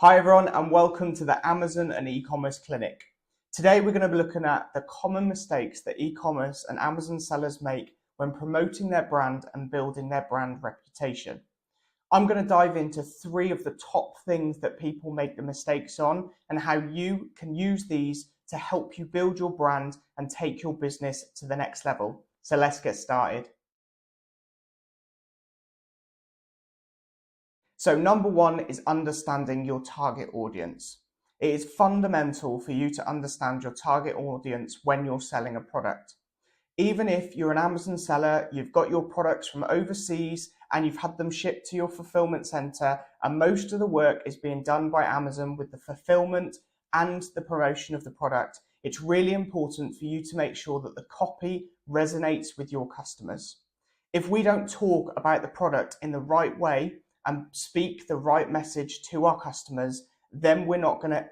Hi everyone and welcome to the Amazon and e-commerce clinic. Today we're going to be looking at the common mistakes that e-commerce and Amazon sellers make when promoting their brand and building their brand reputation. I'm going to dive into 3 of the top things that people make the mistakes on and how you can use these to help you build your brand and take your business to the next level. So let's get started. So number 1 is understanding your target audience. It is fundamental for you to understand your target audience when you're selling a product. Even if you're an Amazon seller, you've got your products from overseas and you've had them shipped to your fulfillment center, and most of the work is being done by Amazon with the fulfillment and the promotion of the product, it's really important for you to make sure that the copy resonates with your customers. If we don't talk about the product in the right way and speak the right message to our customers, then we're not going to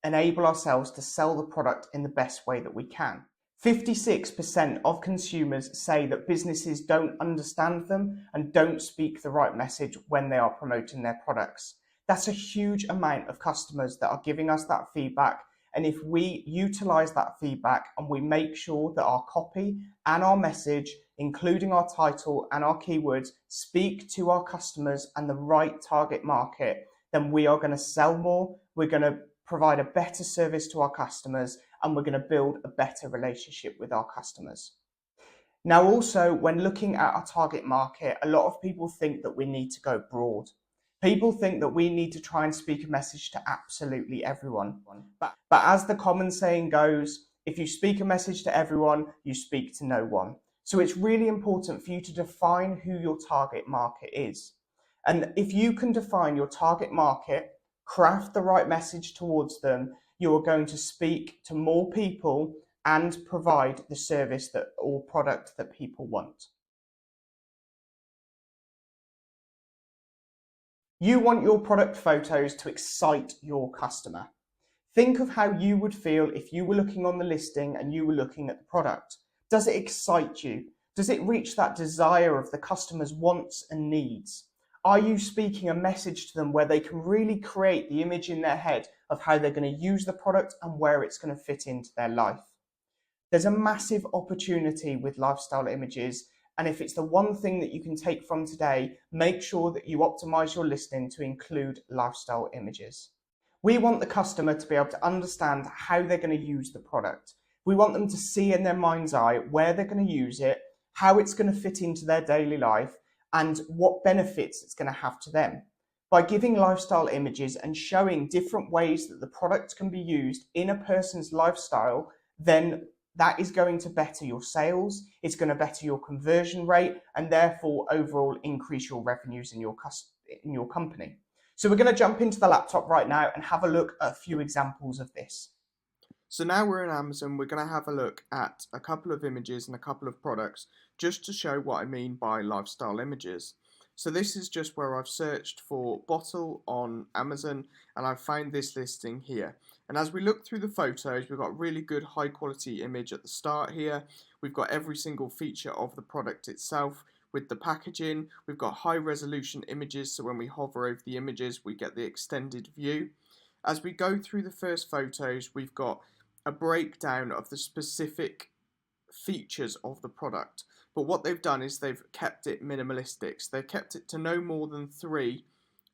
enable ourselves to sell the product in the best way that we can. 56% of consumers say that businesses don't understand them and don't speak the right message when they are promoting their products. That's a huge amount of customers that are giving us that feedback. And if we utilize that feedback and we make sure that our copy and our message, including our title and our keywords, speak to our customers and the right target market, then we are going to sell more, we're going to provide a better service to our customers, and we're going to build a better relationship with our customers. Now also, when looking at our target market, a lot of people think that we need to go broad. People think that we need to try and speak a message to absolutely everyone. But as the common saying goes, if you speak a message to everyone, you speak to no one. So it's really important for you to define who your target market is. And if you can define your target market, craft the right message towards them, you are going to speak to more people and provide the service that or product that people want. You want your product photos to excite your customer. Think of how you would feel if you were looking on the listing and you were looking at the product. Does it excite you? Does it reach that desire of the customer's wants and needs? Are you speaking a message to them where they can really create the image in their head of how they're going to use the product and where it's going to fit into their life? There's a massive opportunity with lifestyle images, and if it's the one thing that you can take from today, make sure that you optimize your listing to include lifestyle images. We want the customer to be able to understand how they're going to use the product. We want them to see in their mind's eye where they're going to use it, how it's going to fit into their daily life, and what benefits it's going to have to them. By giving lifestyle images and showing different ways that the product can be used in a person's lifestyle, then that is going to better your sales, it's going to better your conversion rate, and therefore overall increase your revenues in your company. So we're going to jump into the laptop right now and have a look at a few examples of this. So now we're in Amazon, we're going to have a look at a couple of images and a couple of products just to show what I mean by lifestyle images. So this is just where I've searched for bottle on Amazon and I've found this listing here. And as we look through the photos, we've got a really good high quality image at the start here. We've got every single feature of the product itself with the packaging. We've got high resolution images, so when we hover over the images, we get the extended view. As we go through the first photos, we've got a breakdown of the specific features of the product. But what they've done is they've kept it minimalistic. So they've kept it to no more than 3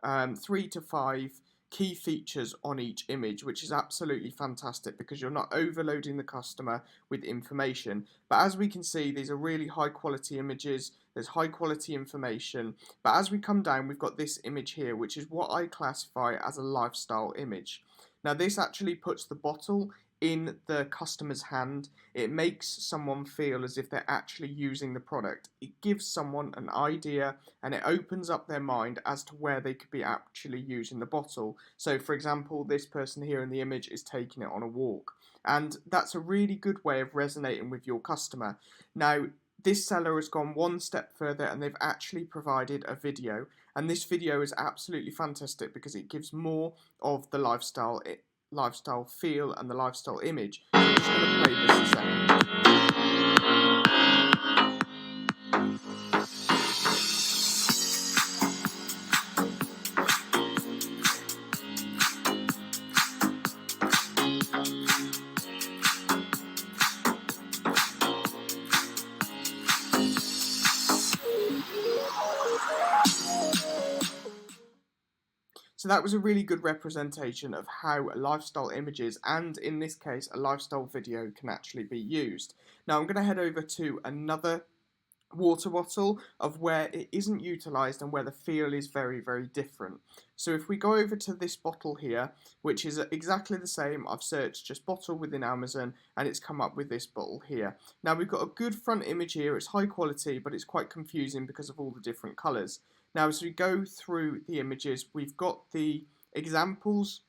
to 5 key features on each image, which is absolutely fantastic because you're not overloading the customer with information. But as we can see, these are really high quality images, there's high quality information. But as we come down, we've got this image here, which is what I classify as a lifestyle image. Now this actually puts the bottle in the customer's hand. It makes someone feel as if they're actually using the product. It gives someone an idea and it opens up their mind as to where they could be actually using the bottle. So for example, this person here in the image is taking it on a walk, and that's a really good way of resonating with your customer. Now this seller has gone one step further and they've actually provided a video, and this video is absolutely fantastic because it gives more of the lifestyle feel and the lifestyle image. So I'm just going to play this a second. So that was a really good representation of how lifestyle images, and in this case a lifestyle video, can actually be used. Now I'm going to head over to another water bottle of where it isn't utilised and where the feel is very, very different. So if we go over to this bottle here, which is exactly the same, I've searched just bottle within Amazon and it's come up with this bottle here. Now we've got a good front image here, it's high quality but it's quite confusing because of all the different colours. Now as we go through the images, we've got the examples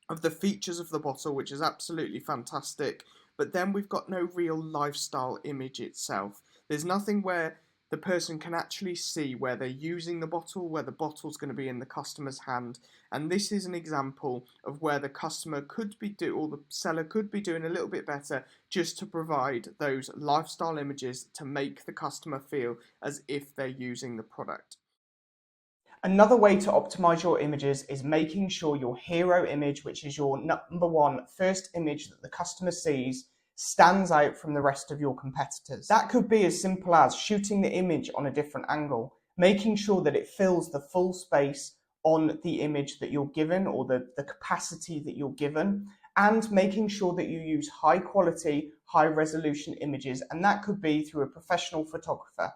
of the features of the bottle, which is absolutely fantastic, but then we've got no real lifestyle image itself. There's nothing where the person can actually see where they're using the bottle, where the bottle's going to be in the customer's hand, and this is an example of where the customer could be or the seller could be doing a little bit better just to provide those lifestyle images to make the customer feel as if they're using the product. Another way to optimize your images is making sure your hero image, which is your number one first image that the customer sees, stands out from the rest of your competitors. That could be as simple as shooting the image on a different angle, making sure that it fills the full space on the image that you're given or the capacity that you're given, and making sure that you use high quality, high resolution images, and that could be through a professional photographer.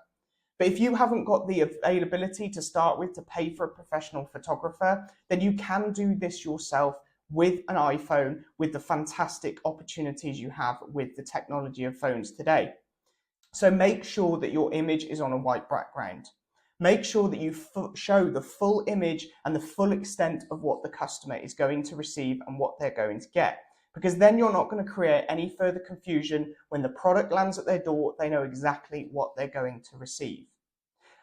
But if you haven't got the availability to start with to pay for a professional photographer, then you can do this yourself with an iPhone, with the fantastic opportunities you have with the technology of phones today. So make sure that your image is on a white background. Make sure that you show the full image and the full extent of what the customer is going to receive and what they're going to get. Because then you're not going to create any further confusion. When the product lands at their door, they know exactly what they're going to receive.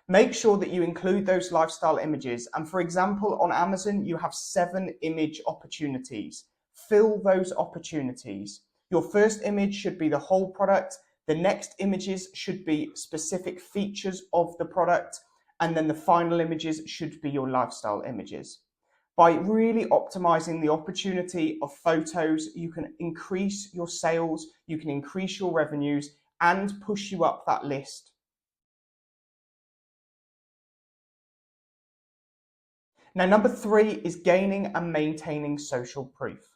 Make sure that you include those lifestyle images. And for example, on Amazon, you have 7 image opportunities. Fill those opportunities. Your first image should be the whole product. The next images should be specific features of the product. And then the final images should be your lifestyle images. By really optimizing the opportunity of photos, you can increase your sales, you can increase your revenues, and push you up that list. Now, number 3 is gaining and maintaining social proof.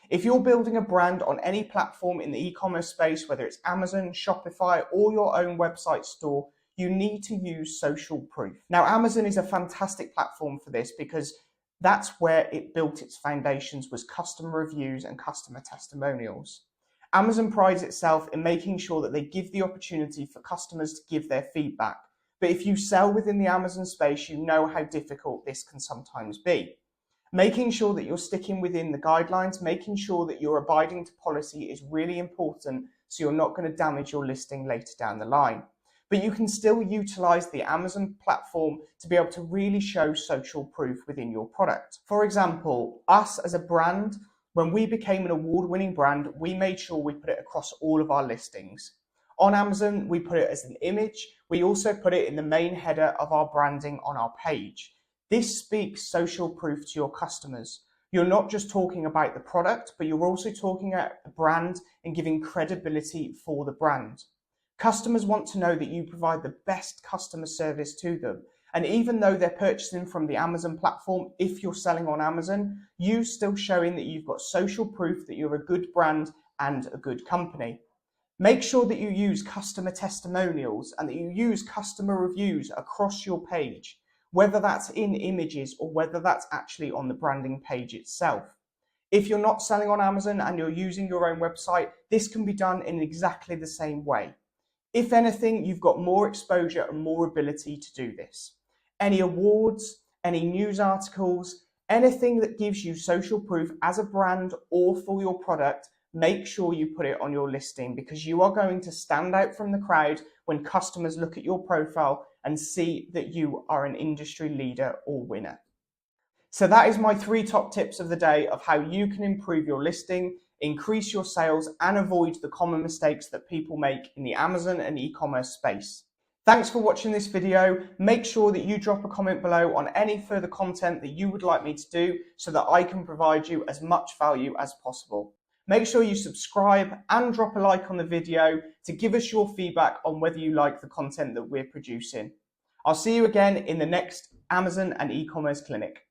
If you're building a brand on any platform in the e-commerce space, whether it's Amazon, Shopify, or your own website store, you need to use social proof. Now, Amazon is a fantastic platform for this because that's where it built its foundations, was customer reviews and customer testimonials. Amazon prides itself in making sure that they give the opportunity for customers to give their feedback. But if you sell within the Amazon space, you know how difficult this can sometimes be. Making sure that you're sticking within the guidelines, making sure that you're abiding to policy is really important so you're not going to damage your listing later down the line. But you can still utilize the Amazon platform to be able to really show social proof within your product. For example, us as a brand, when we became an award-winning brand, we made sure we put it across all of our listings. On Amazon, we put it as an image. We also put it in the main header of our branding on our page. This speaks social proof to your customers. You're not just talking about the product, but you're also talking about the brand and giving credibility for the brand. Customers want to know that you provide the best customer service to them. And even though they're purchasing from the Amazon platform, if you're selling on Amazon, you're still showing that you've got social proof that you're a good brand and a good company. Make sure that you use customer testimonials and that you use customer reviews across your page, whether that's in images or whether that's actually on the branding page itself. If you're not selling on Amazon and you're using your own website, this can be done in exactly the same way. If anything, you've got more exposure and more ability to do this. Any awards, any news articles, anything that gives you social proof as a brand or for your product, make sure you put it on your listing because you are going to stand out from the crowd when customers look at your profile and see that you are an industry leader or winner. So that is my 3 top tips of the day of how you can improve your listing, increase your sales, and avoid the common mistakes that people make in the Amazon and e-commerce space. Thanks for watching this video. Make sure that you drop a comment below on any further content that you would like me to do so that I can provide you as much value as possible. Make sure you subscribe and drop a like on the video to give us your feedback on whether you like the content that we're producing. I'll see you again in the next Amazon and e-commerce clinic.